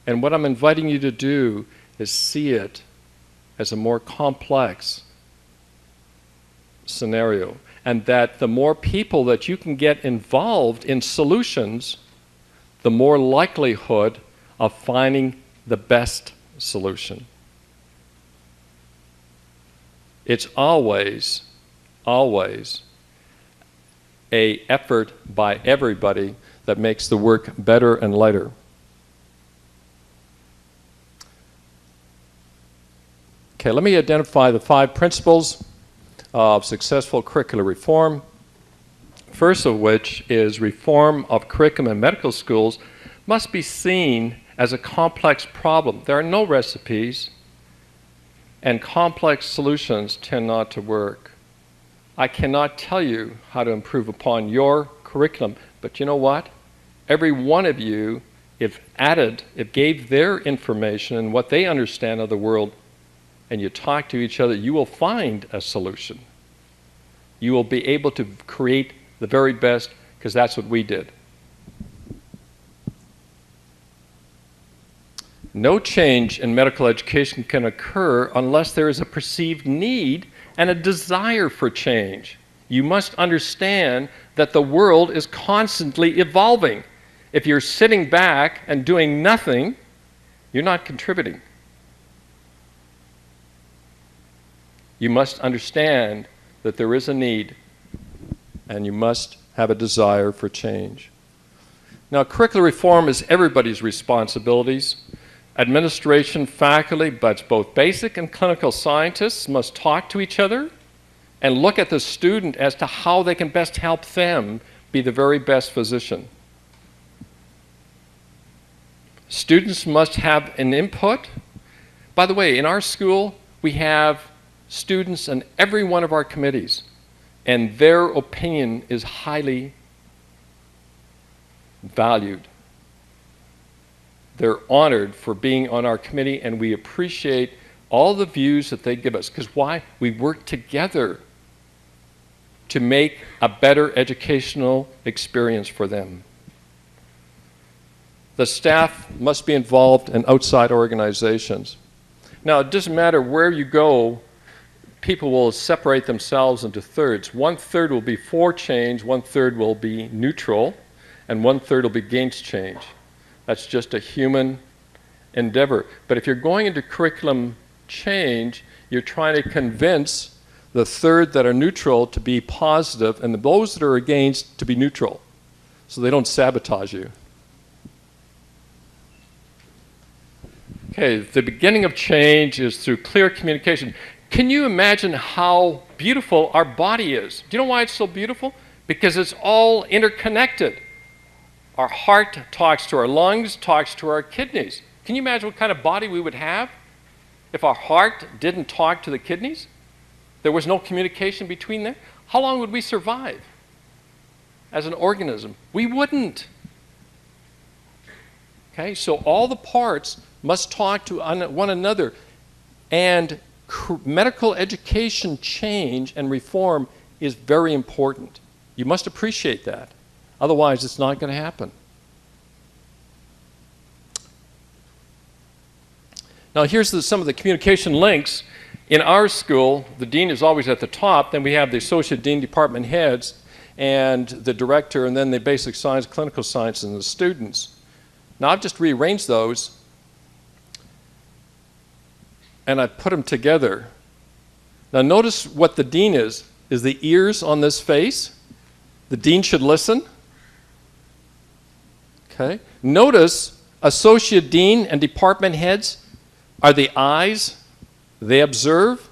And what I'm inviting you to do is see it as a more complex scenario, and that the more people that you can get involved in solutions, the more likelihood of finding the best solution. It's always, always an effort by everybody that makes the work better and lighter. Okay, let me identify the 5 principles of successful curricular reform. First of which is reform of curriculum in medical schools must be seen as a complex problem. There are no recipes, and complex solutions tend not to work. I cannot tell you how to improve upon your curriculum, but you know what? Every one of you, if gave their information and what they understand of the world, and you talk to each other, you will find a solution. you will be able to create the very best, because that's what we did. No change in medical education can occur unless there is a perceived need and a desire for change. You must understand that the world is constantly evolving. If you're sitting back and doing nothing, you're not contributing. You must understand that there is a need, and you must have a desire for change. Now, curricular reform is everybody's responsibilities. Administration, faculty, but both basic and clinical scientists must talk to each other and look at the student as to how they can best help them be the very best physician. Students must have an input. By the way, in our school, we have students in every one of our committees, and their opinion is highly valued. They're honored for being on our committee, and we appreciate all the views that they give us. Because why? We work together to make a better educational experience for them. The staff must be involved in outside organizations. Now, it doesn't matter where you go, people will separate themselves into thirds. 1/3 will be for change, 1/3 will be neutral, and 1/3 will be against change. That's just a human endeavor. But if you're going into curriculum change, you're trying to convince the third that are neutral to be positive and those that are against to be neutral, so they don't sabotage you. Okay, the beginning of change is through clear communication. Can you imagine how beautiful our body is? Do you know why it's so beautiful? Because it's all interconnected. Our heart talks to our lungs, talks to our kidneys. Can you imagine what kind of body we would have if our heart didn't talk to the kidneys? There was no communication between them. How long would we survive as an organism? We wouldn't. Okay, so all the parts must talk to one another, and medical education change and reform is very important. You must appreciate that. Otherwise, it's not going to happen. Now, here's some of the communication links. In our school, the dean is always at the top. Then we have the associate dean, department heads, and the director, and then the basic science, clinical science, and the students. Now, I've just rearranged those, and I put them together. Now, notice what the dean is the ears on this face. The dean should listen. Okay. Notice associate dean and department heads are the eyes. They observe.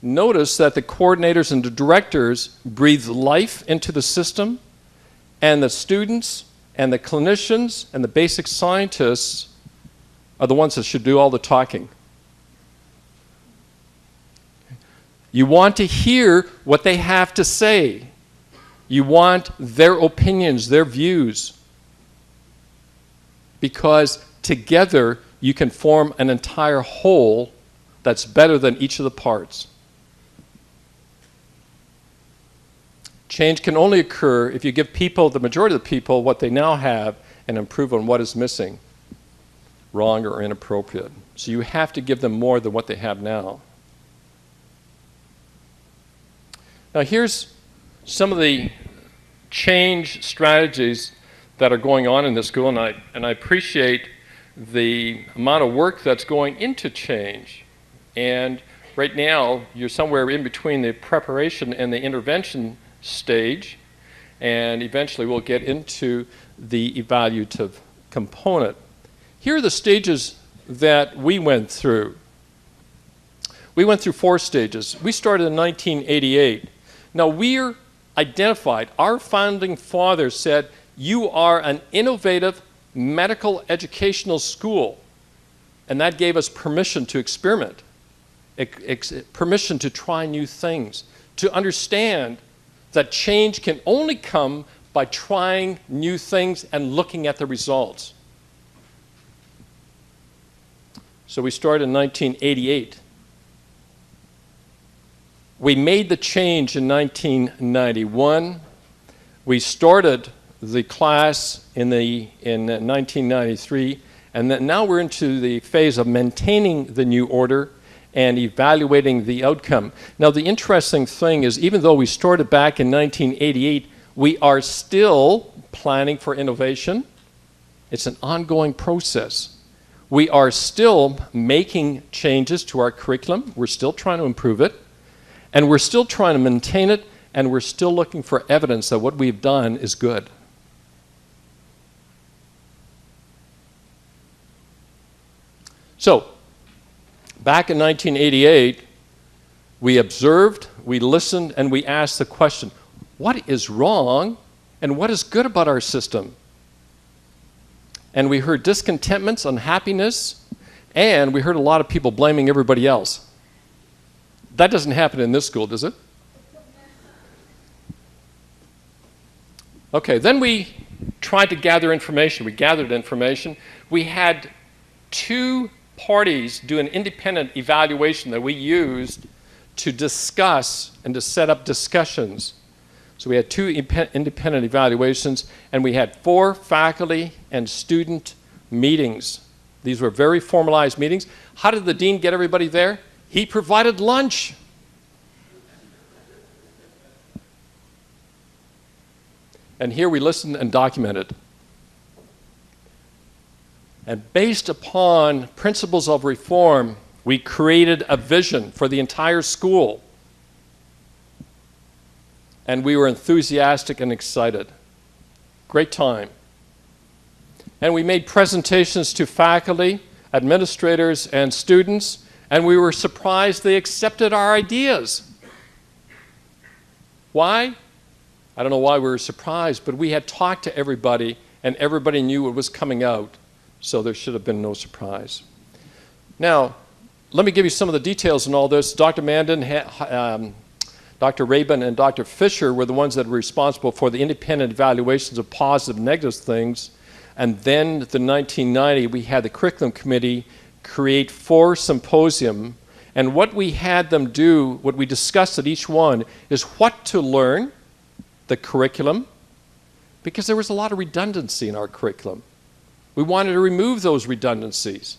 Notice that the coordinators and the directors breathe life into the system, and the students and the clinicians and the basic scientists are the ones that should do all the talking. You want to hear what they have to say. You want their opinions, their views, because together you can form an entire whole that's better than each of the parts. Change can only occur if you give people, the majority of the people, what they now have and improve on what is missing, wrong or inappropriate. So you have to give them more than what they have now. Now here's some of the change strategies that are going on in this school, and I appreciate the amount of work that's going into change. And right now, you're somewhere in between the preparation and the intervention stage, and eventually we'll get into the evaluative component. Here are the stages that we went through. We went through 4 stages. We started in 1988. Now we're identified, our founding fathers said, you are an innovative medical educational school, and that gave us permission to experiment, permission to try new things, to understand that change can only come by trying new things and looking at the results. So we started in 1988. We made the change in 1991. We started the class in 1993, and then now we're into the phase of maintaining the new order and evaluating the outcome. Now, the interesting thing is, even though we started back in 1988, we are still planning for innovation. It's an ongoing process. We are still making changes to our curriculum. We're still trying to improve it, and we're still trying to maintain it, and we're still looking for evidence that what we've done is good. So, back in 1988, we observed, we listened, and we asked the question, what is wrong and what is good about our system? And we heard discontentments, unhappiness, and we heard a lot of people blaming everybody else. That doesn't happen in this school, does it? Okay, then we tried to gather information. We gathered information. We had 2 parties do an independent evaluation that we used to discuss and to set up discussions. So we had 2 independent evaluations, and we had 4 faculty and student meetings. These were very formalized meetings. How did the dean get everybody there? He provided lunch. And here we listened and documented. And based upon principles of reform, we created a vision for the entire school. And we were enthusiastic and excited. Great time. And we made presentations to faculty, administrators, and students, and we were surprised they accepted our ideas. Why? I don't know why we were surprised, but we had talked to everybody, and everybody knew what was coming out, so there should have been no surprise. Now, let me give you some of the details on all this. Dr. Mandan, Dr. Rabin, and Dr. Fisher were the ones that were responsible for the independent evaluations of positive and negative things. And then, in 1990, we had the curriculum committee create 4 symposium. And what we had them do, what we discussed at each one, is what to learn, the curriculum, because there was a lot of redundancy in our curriculum. We wanted to remove those redundancies.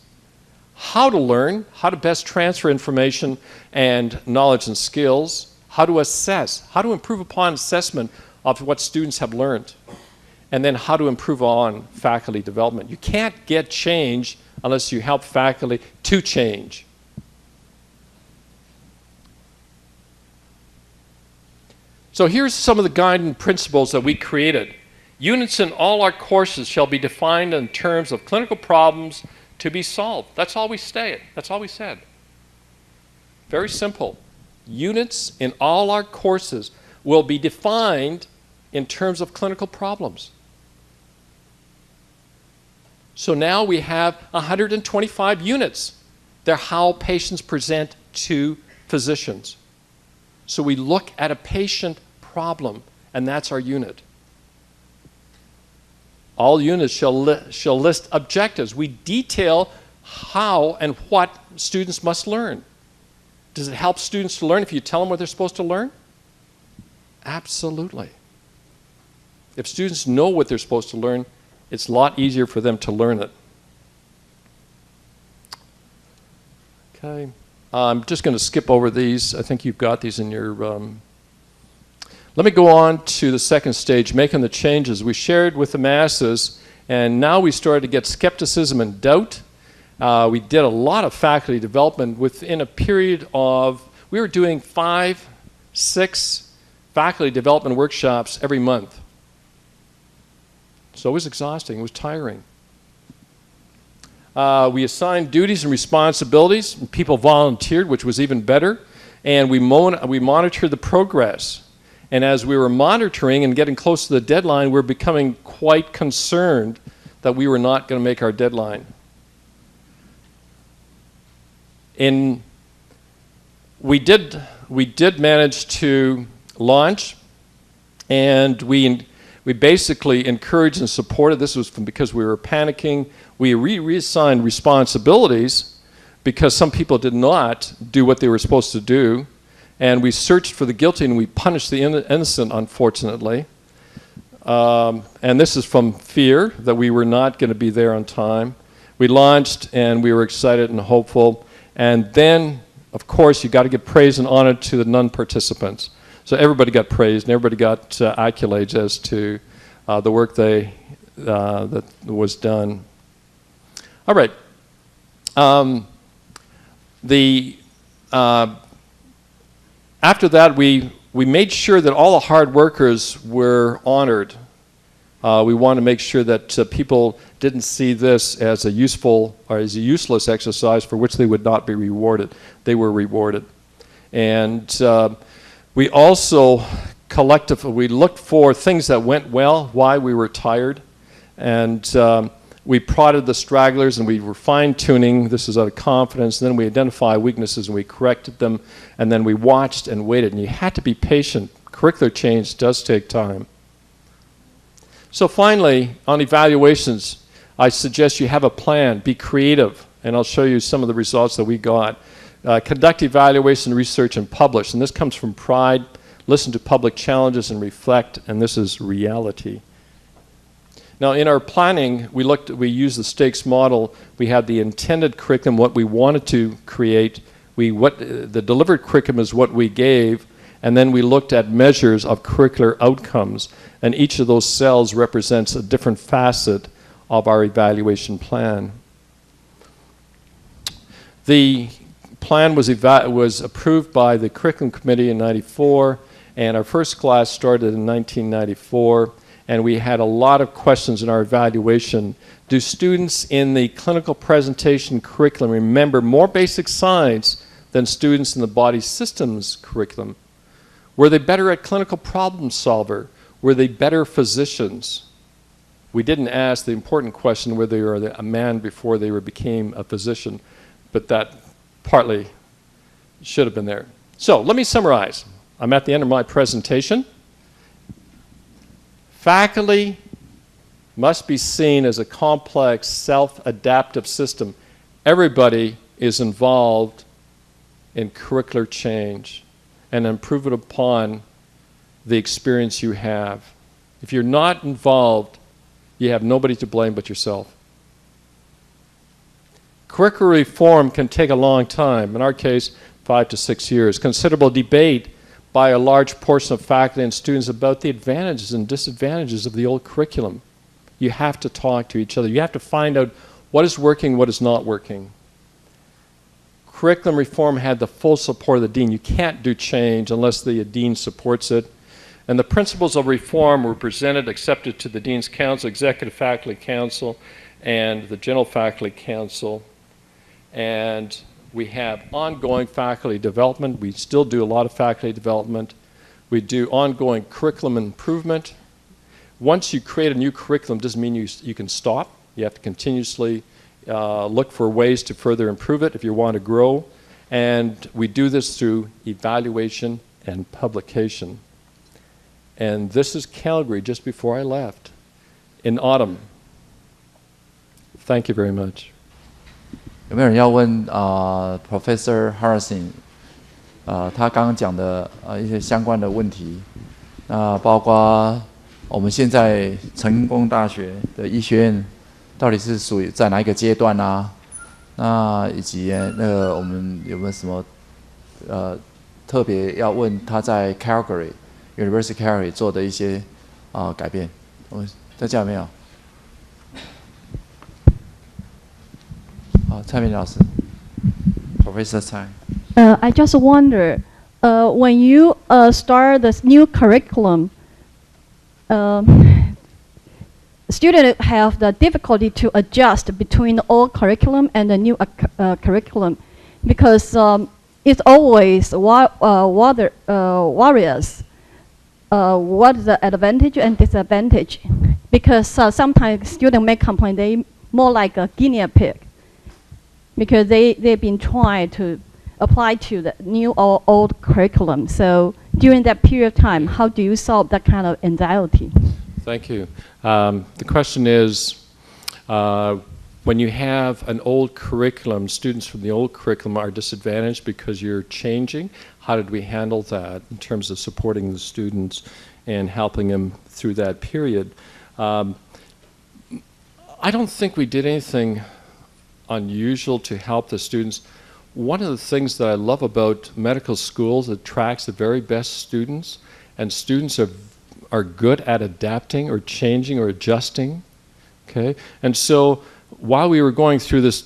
How to learn, how to best transfer information and knowledge and skills, how to assess, how to improve upon assessment of what students have learned, and then how to improve on faculty development. You can't get change unless you help faculty to change. So here's some of the guiding principles that we created. Units in all our courses shall be defined in terms of clinical problems to be solved. That's all we said. That's all we said. Very simple. Units in all our courses will be defined in terms of clinical problems. So now we have 125 units. They're how patients present to physicians. So we look at a patient problem, and that's our unit. All units shall list objectives. We detail how and what students must learn. Does it help students to learn if you tell them what they're supposed to learn? Absolutely. If students know what they're supposed to learn, it's a lot easier for them to learn it. Okay. I'm just going to skip over these. I think you've got these in your... Let me go on to the second stage, making the changes. We shared with the masses, and now we started to get skepticism and doubt. We did a lot of faculty development within a period of... We were doing 5, 6 faculty development workshops every month. So it was exhausting. It was tiring. We assigned duties and responsibilities. And people volunteered, which was even better. And we monitored the progress. And as we were monitoring and getting close to the deadline, we were becoming quite concerned that we were not going to make our deadline. We did manage to launch, and we basically encouraged and supported. This was because we were panicking. We reassigned responsibilities because some people did not do what they were supposed to do. And we searched for the guilty and we punished the innocent, unfortunately. And this is from fear that we were not going to be there on time. We launched and we were excited and hopeful. And then, of course, you got to give praise and honor to the non-participants. So everybody got praised and everybody got accolades as to the work that was done. All right. After that, we made sure that all the hard workers were honored. We wanted to make sure that people didn't see this as a useful or as a useless exercise for which they would not be rewarded. They were rewarded. And we also we looked for things that went well, why we were tired, and we prodded the stragglers and we were fine-tuning. This is out of confidence. And then we identified weaknesses and we corrected them. And then we watched and waited. And you had to be patient. Curricular change does take time. So finally, on evaluations, I suggest you have a plan. Be creative. And I'll show you some of the results that we got. Conduct evaluation, research, and publish. And this comes from pride. Listen to public challenges and reflect. And this is reality. Now, in our planning, we used the stakes model. We had the intended curriculum, what we wanted to create. The delivered curriculum is what we gave, and then we looked at measures of curricular outcomes, and each of those cells represents a different facet of our evaluation plan. The plan was approved by the curriculum committee in '94, and our first class started in 1994. And we had a lot of questions in our evaluation. Do students in the clinical presentation curriculum remember more basic science than students in the body systems curriculum? Were they better at clinical problem solver? Were they better physicians? We didn't ask the important question whether they were a man before they became a physician, but that partly should have been there. So let me summarize. I'm at the end of my presentation. Faculty must be seen as a complex, self-adaptive system. Everybody is involved in curricular change and improvement upon the experience you have. If you're not involved, you have nobody to blame but yourself. Curricular reform can take a long time, in our case, 5 to 6 years. Considerable debate by a large portion of faculty and students about the advantages and disadvantages of the old curriculum. You have to talk to each other. You have to find out what is working, what is not working. Curriculum reform had the full support of the dean. You can't do change unless the dean supports it. And the principles of reform were presented, accepted to the Dean's Council, Executive Faculty Council, and the General Faculty Council. And we have ongoing faculty development. We still do a lot of faculty development. We do ongoing curriculum improvement. Once you create a new curriculum, doesn't mean you can stop. You have to continuously look for ways to further improve it if you want to grow. And we do this through evaluation and publication. And this is Calgary just before I left in autumn. Thank you very much. 有没有人要问Professor Harasym 他刚刚讲的一些相关的问题？那包括我们现在成功大学的医学院到底是属于在哪一个阶段啊？那以及那个我们有没有什么特别要问他在 Calgary University Calgary 做的一些改变？我们在这有没有？蔡明老师 ，Professor Tsai. I just wonder, when you start this new curriculum, students have the difficulty to adjust between the old curriculum and the new curriculum, because it's always warriors. What is the advantage and disadvantage? Because sometimes students may complain they more like a guinea pig, because they've been trying to apply to the new or old curriculum. So during that period of time, how do you solve that kind of anxiety? Thank you. The question is, when you have an old curriculum, students from the old curriculum are disadvantaged because you're changing. How did we handle that in terms of supporting the students and helping them through that period? I don't think we did anything unusual to help the students. One of the things that I love about medical schools, it attracts the very best students, and students are good at adapting or changing or adjusting. Okay, and so while we were going through this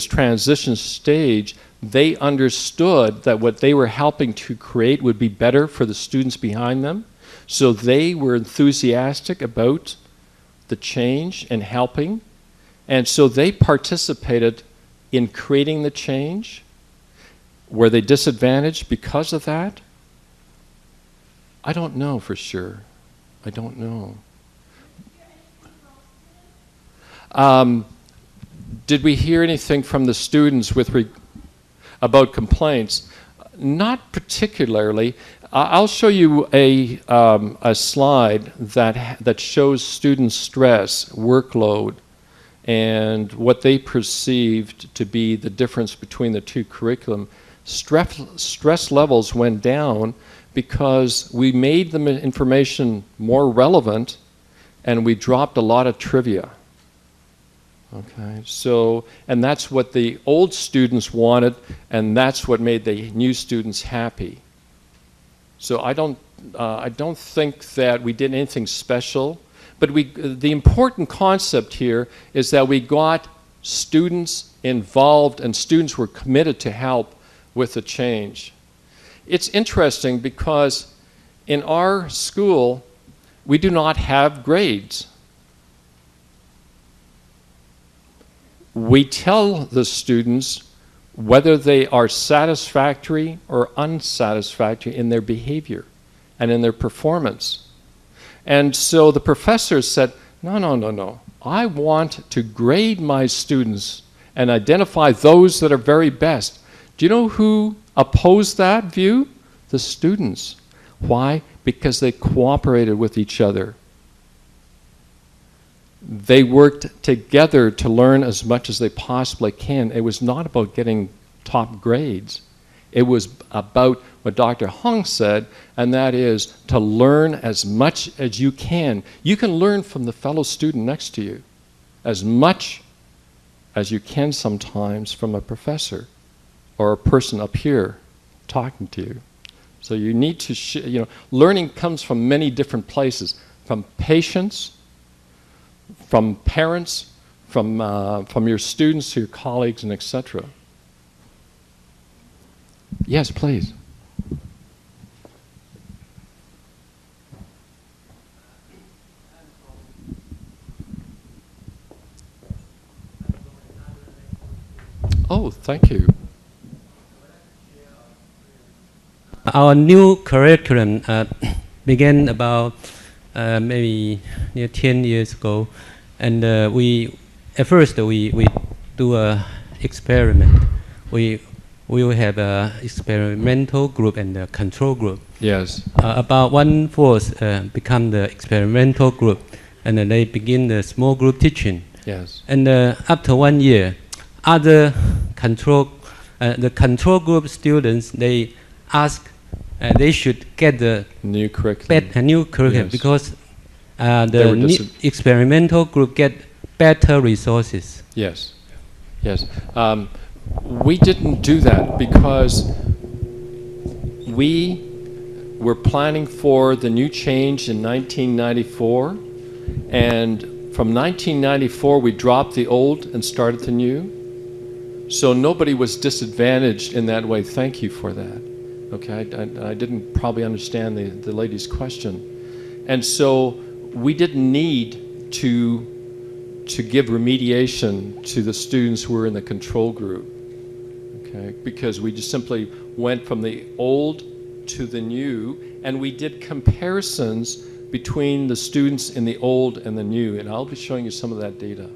transition stage, they understood that what they were helping to create would be better for the students behind them. So they were enthusiastic about the change and helping. And so they participated in creating the change. Were they disadvantaged because of that? I don't know for sure. I don't know. Did we hear anything from the students about complaints? Not particularly. I'll show you a slide that shows student stress, workload, and what they perceived to be the difference between the two curriculum. Stress levels went down because we made the information more relevant and we dropped a lot of trivia. Okay, so, and that's what the old students wanted, and that's what made the new students happy. So I don't think that we did anything special, but the important concept here is that we got students involved and students were committed to help with the change. It's interesting because in our school, we do not have grades. We tell the students whether they are satisfactory or unsatisfactory in their behavior and in their performance. And so the professors said, no. I want to grade my students and identify those that are very best. Do you know who opposed that view? The students. Why? Because they cooperated with each other. They worked together to learn as much as they possibly can. It was not about getting top grades. It was about what Dr. Hong said, and that is to learn as much as you can. You can learn from the fellow student next to you as much as you can sometimes from a professor or a person up here talking to you. So you need to, learning comes from many different places, from patients, from parents, from your students to your colleagues, and etc. Yes, please. Oh, thank you. Our new curriculum began about maybe 10 years ago, and at first we do a experiment. We will have a experimental group and a control group. Yes. About 1/4 become the experimental group, and then they begin the small group teaching. Yes. And after 1 year, other the control group students, they ask they should get the new curriculum. New curriculum, yes. Because the experimental group get better resources. Yes, yes. We didn't do that because we were planning for the new change in 1994, and from 1994 we dropped the old and started the new. So nobody was disadvantaged in that way. Thank you for that. Okay, I didn't probably understand the lady's question. And so we didn't need to give remediation to the students who were in the control group, okay, because we just simply went from the old to the new, and we did comparisons between the students in the old and the new, and I'll be showing you some of that data.